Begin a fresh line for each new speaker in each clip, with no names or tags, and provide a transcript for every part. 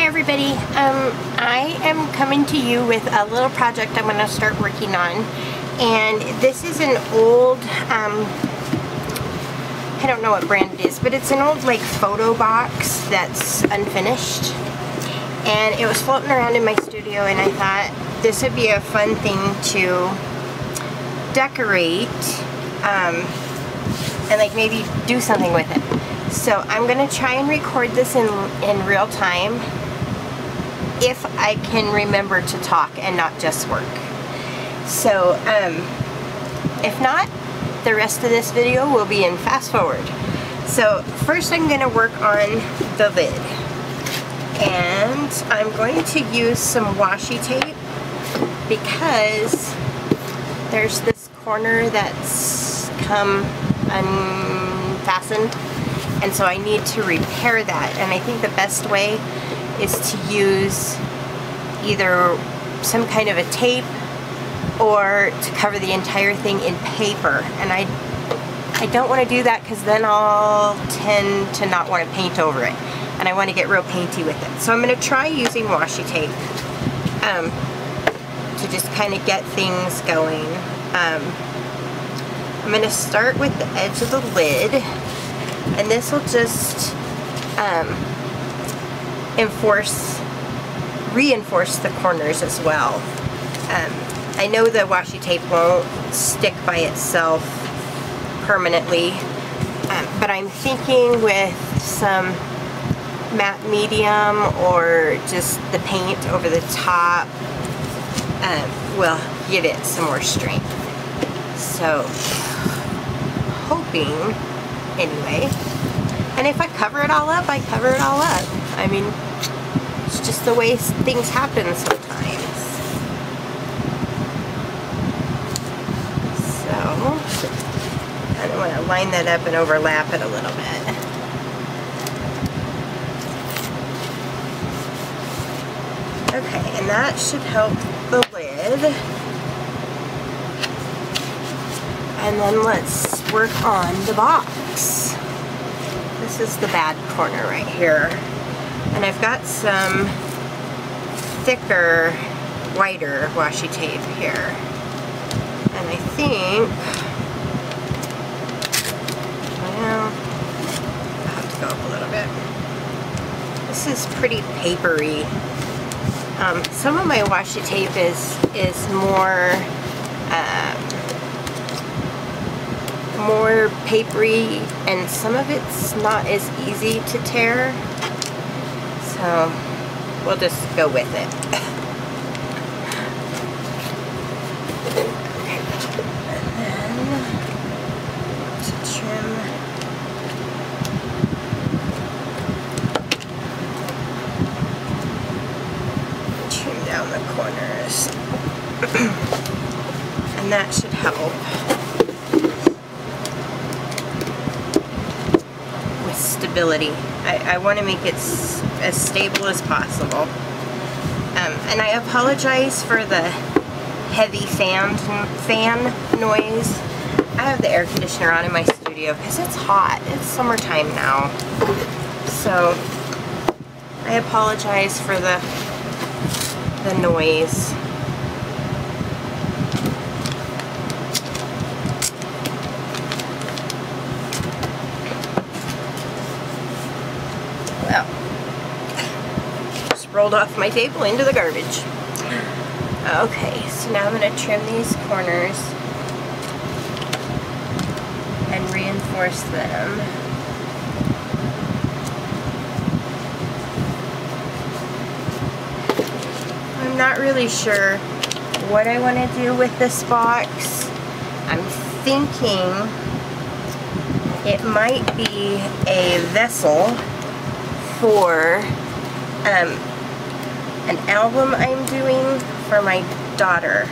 everybody. I am coming to you with a little project I'm going to start working on, and this is an old, I don't know what brand it is, but it's an old like photo box that's unfinished, and it was floating around in my studio, and I thought this would be a fun thing to decorate and like maybe do something with it. So I'm gonna try and record this in real time if I can remember to talk and not just work. So if not, the rest of this video will be in fast forward. So first I'm gonna work on the lid, and I'm going to use some washi tape because there's this corner that's come unfastened, and so I need to repair that, and I think the best way is to use either some kind of a tape or to cover the entire thing in paper, and I don't want to do that because then I'll tend to not want to paint over it, and I want to get real painty with it. So I'm going to try using washi tape to just kind of get things going. I'm going to start with the edge of the lid, and this will just reinforce the corners as well. I know the washi tape won't stick by itself permanently, but I'm thinking with some matte medium or just the paint over the top will give it some more strength. So, hoping, anyway. And if I cover it all up, I cover it all up. I mean, it's just the way things happen sometimes. So, I want to line that up and overlap it a little bit. Okay, and that should help the lid. And then let's work on the box. This is the bad corner right here. And I've got some thicker, whiter washi tape here. And I think, well, I'll have to go up a little bit. This is pretty papery. Some of my washi tape is more papery, and some of it's not as easy to tear, so we'll just go with it. Okay. And then to trim down the corners. And that should help stability. I want to make it as stable as possible. And I apologize for the heavy fan noise. I have the air conditioner on in my studio because it's hot. It's summertime now. So I apologize for the noise. Rolled off my table into the garbage. Okay, so now I'm going to trim these corners and reinforce them. I'm not really sure what I want to do with this box. I'm thinking it might be a vessel for an album I'm doing for my daughter.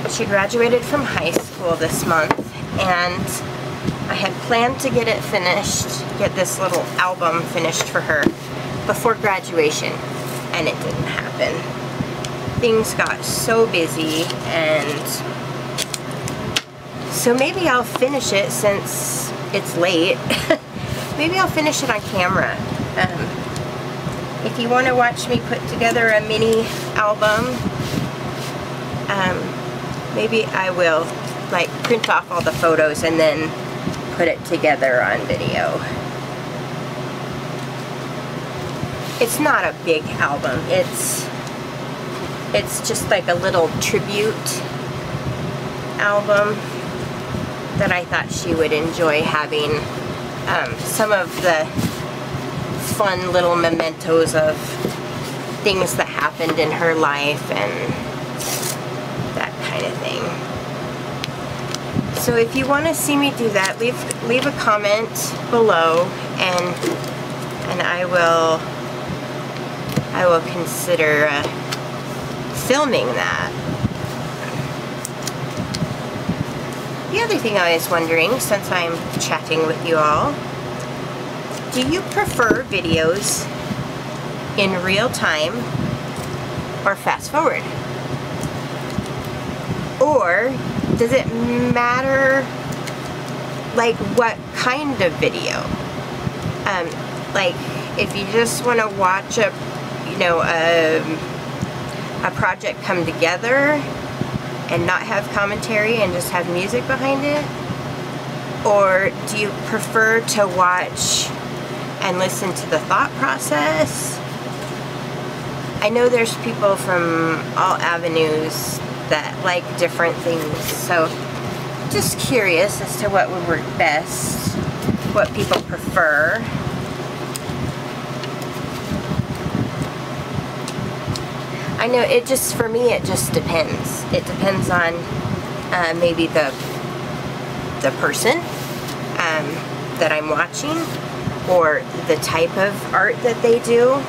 She graduated from high school this month, and I had planned to get it finished, get this little album finished for her before graduation, and it didn't happen. Things got so busy, and so maybe I'll finish it since it's late. Maybe I'll finish it on camera. If you want to watch me put together a mini album, maybe I will like print off all the photos and then put it together on video. It's not a big album. It's just like a little tribute album that I thought she would enjoy having. Some of the fun little mementos of things that happened in her life and that kind of thing. So if you want to see me do that, leave a comment below, and I will consider filming that. The other thing I was wondering, since I'm chatting with you all, do you prefer videos in real time or fast forward? Or does it matter like what kind of video? Like if you just want to watch a project come together and not have commentary and just have music behind it? Or do you prefer to watch and listen to the thought process? I know there's people from all avenues that like different things, so just curious as to what would work best, what people prefer. I know for me it just depends. It depends on maybe the person that I'm watching, or the type of art that they do.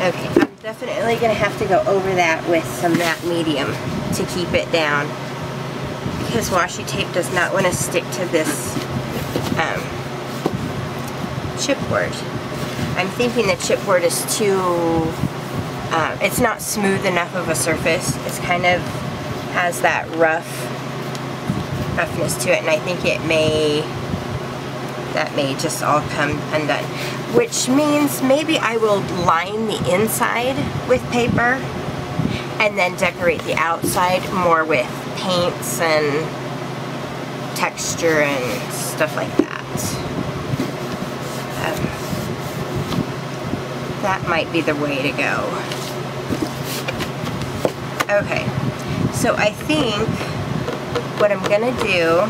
Okay, I'm definitely going to have to go over that with some matte medium to keep it down, because washi tape does not want to stick to this chipboard. I'm thinking the chipboard is too, it's not smooth enough of a surface. It's kind of has that roughness to it, and I think that may just all come undone. Which means maybe I will line the inside with paper and then decorate the outside more with paints and texture and stuff like that. That might be the way to go. Okay, so I think what I'm gonna do,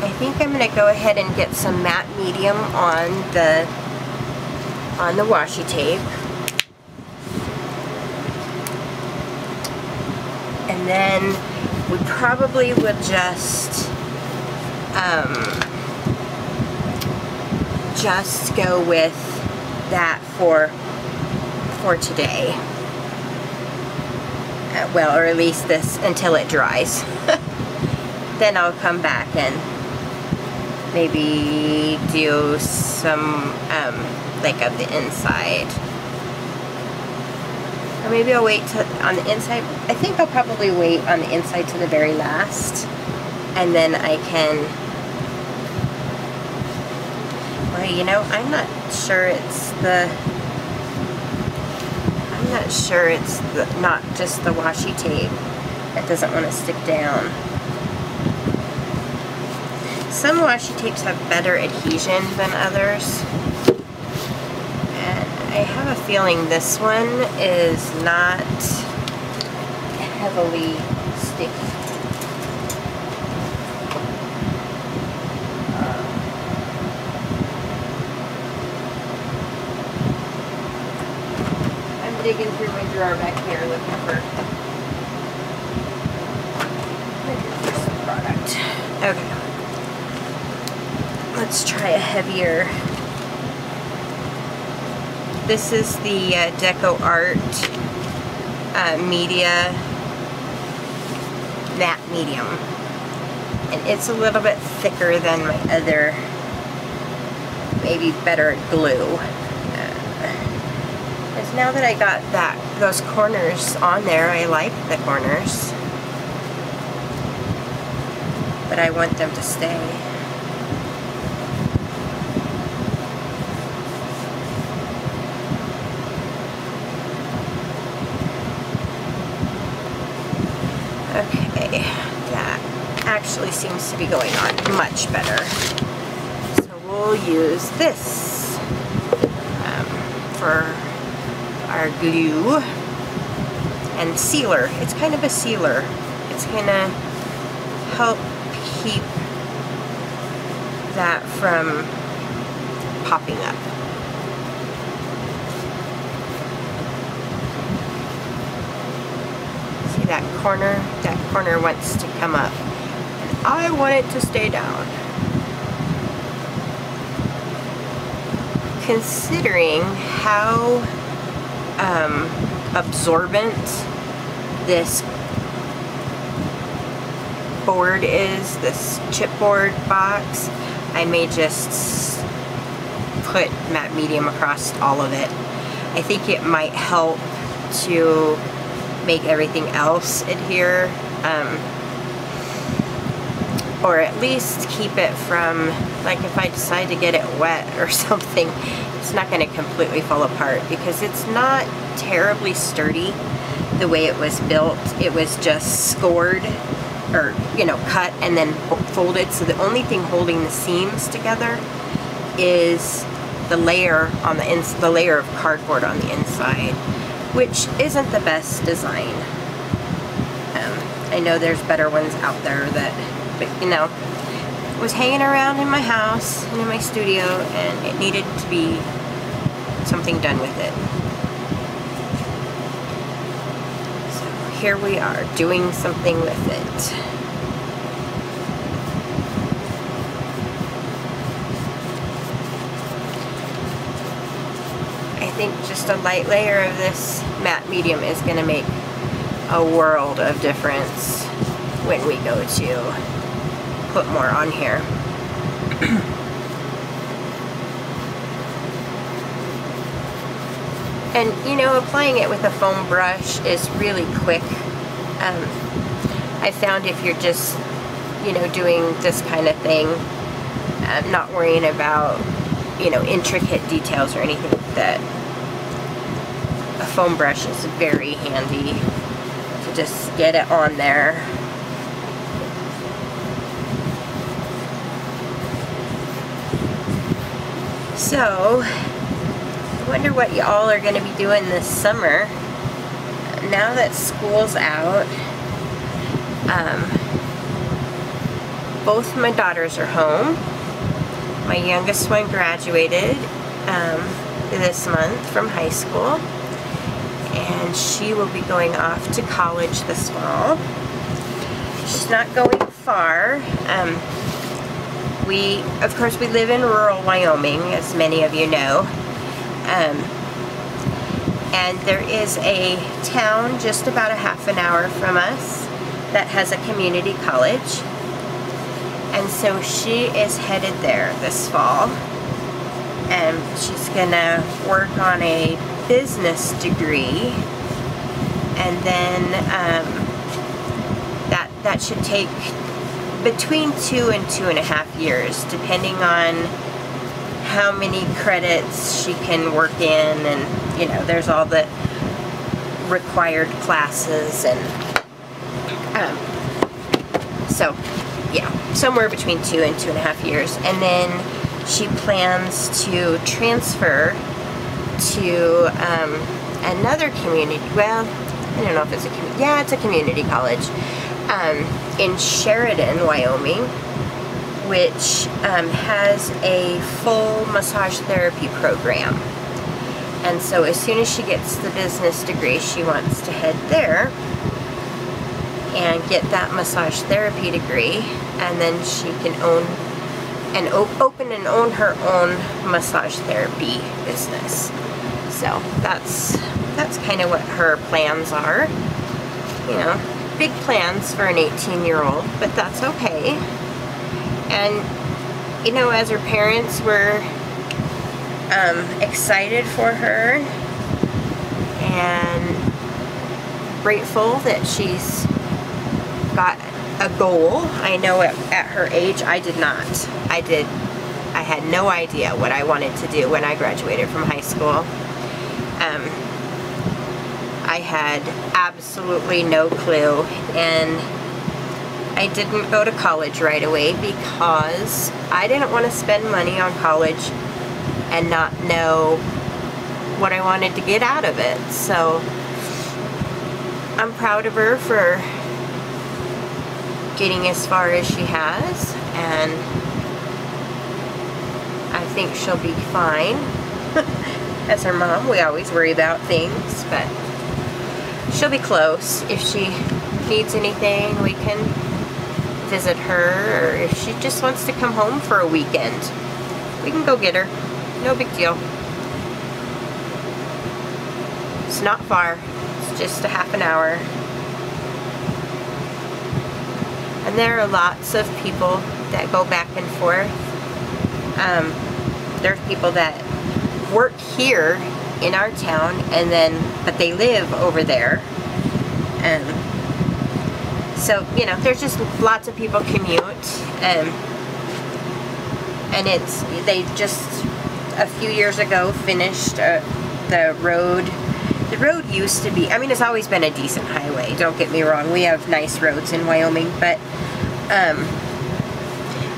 I think I'm gonna go ahead and get some matte medium on the washi tape, and then we probably would just go with that for today. Well, or at least this until it dries. Then I'll come back and maybe do some like of the inside, or maybe I'll wait on the inside. I think I'll probably wait on the inside to the very last, and then I can, well, you know, I'm not sure it's not just the washi tape that doesn't want to stick down. Some washi tapes have better adhesion than others, and I have a feeling this one is not heavily sticky. I'm digging through my drawer back here looking for some product. Okay. Let's try a heavier. This is the Deco Art Media Matte Medium, and it's a little bit thicker than my other, maybe better glue. It's So now that I got those corners on there, I like the corners, but I want them to stay. Okay, that actually seems to be going on much better. So we'll use this for our glue and sealer. It's kind of a sealer. It's gonna help keep that from popping up. See that corner? That corner wants to come up, and I want it to stay down. Considering how absorbent this board is, this chipboard box, I may just put matte medium across all of it. I think it might help to make everything else adhere, or at least keep it from, like if I decide to get it wet or something, it's not going to completely fall apart, because it's not terribly sturdy the way it was built. It was just scored, or cut and then folded, so the only thing holding the seams together is the layer on the layer of cardboard on the inside, which isn't the best design. I know there's better ones out there that, but it was hanging around in my house and in my studio, and it needed to be something done with it. So here we are doing something with it. I think just a light layer of this matte medium is going to make a world of difference when we go to put more on here. And applying it with a foam brush is really quick. I found if you're just doing this kind of thing, not worrying about intricate details or anything, that a foam brush is very handy to just get it on there. So, I wonder what y'all are going to be doing this summer. Now that school's out, both my daughters are home. My youngest one graduated this month from high school, and she will be going off to college this fall. She's not going far. Of course, we live in rural Wyoming, as many of you know. And there is a town just about a half an hour from us that has a community college. And so she is headed there this fall. And she's gonna work on a business degree. And then that should take between 2 and 2.5 years, depending on how many credits she can work in, and there's all the required classes, and so yeah, somewhere between 2 and 2.5 years. And then she plans to transfer to another community, well, I don't know if it's a community, yeah, it's a community college, in Sheridan, Wyoming, which has a full massage therapy program. And so as soon as she gets the business degree, she wants to head there and get that massage therapy degree, and then she can open and own her own massage therapy business. So that's kind of what her plans are. Big plans for an 18-year-old, but that's okay. And as her parents, we're excited for her, and grateful that she's got a goal. I know at her age, I did not. I had no idea what I wanted to do when I graduated from high school. I had absolutely no clue, and I didn't go to college right away because I didn't want to spend money on college and not know what I wanted to get out of it. So I'm proud of her for getting as far as she has, and I think she'll be fine. As her mom, we always worry about things, but she'll be close. If she needs anything, we can visit her, or if she just wants to come home for a weekend, we can go get her. No big deal. It's not far. It's just a half an hour. And there are lots of people that go back and forth. There's people that work here in our town, and but they live over there. So, you know, there's just lots of people commute. And they just a few years ago finished the road. The road used to be, I mean, it's always been a decent highway, don't get me wrong. We have nice roads in Wyoming, but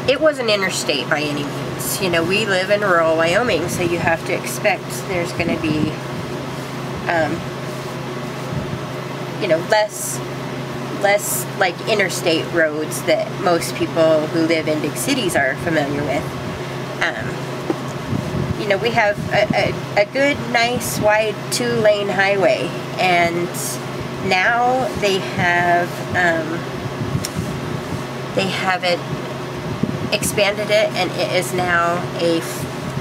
it wasn't interstate by any means. You know, we live in rural Wyoming, so you have to expect there's going to be, you know, less like interstate roads that most people who live in big cities are familiar with. You know, we have a good, nice, wide 2-lane highway, and now they have it expanded it, and it is now a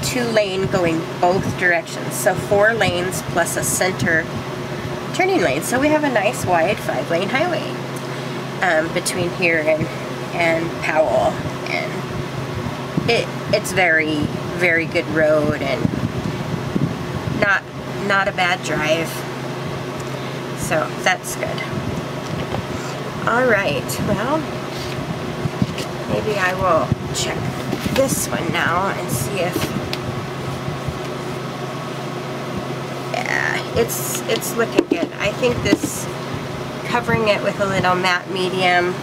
2-lane going both directions. So 4 lanes plus a center turning lane. So we have a nice, wide 5-lane highway between here and Powell, and it's very, very good road, and not a bad drive. So that's good. All right, well, maybe I will check this one now and see if, yeah, it's looking good. I think this, covering it with a little matte medium,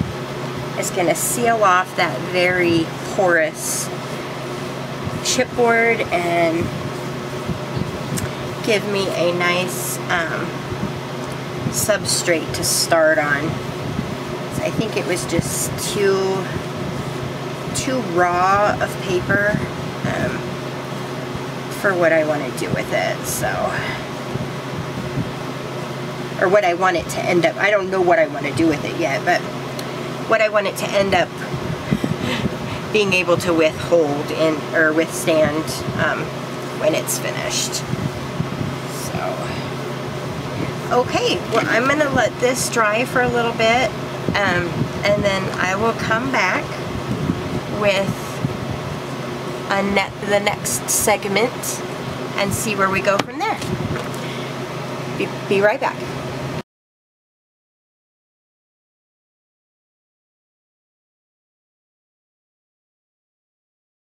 is going to seal off that very porous chipboard and give me a nice substrate to start on. So I think it was just too raw of paper for what I want to do with it. So, or what I want it to end up. I don't know what I want to do with it yet, but what I want it to end up being able to withhold or withstand when it's finished. So, okay, well, I'm going to let this dry for a little bit, and then I will come back with the next segment and see where we go from there. Be right back.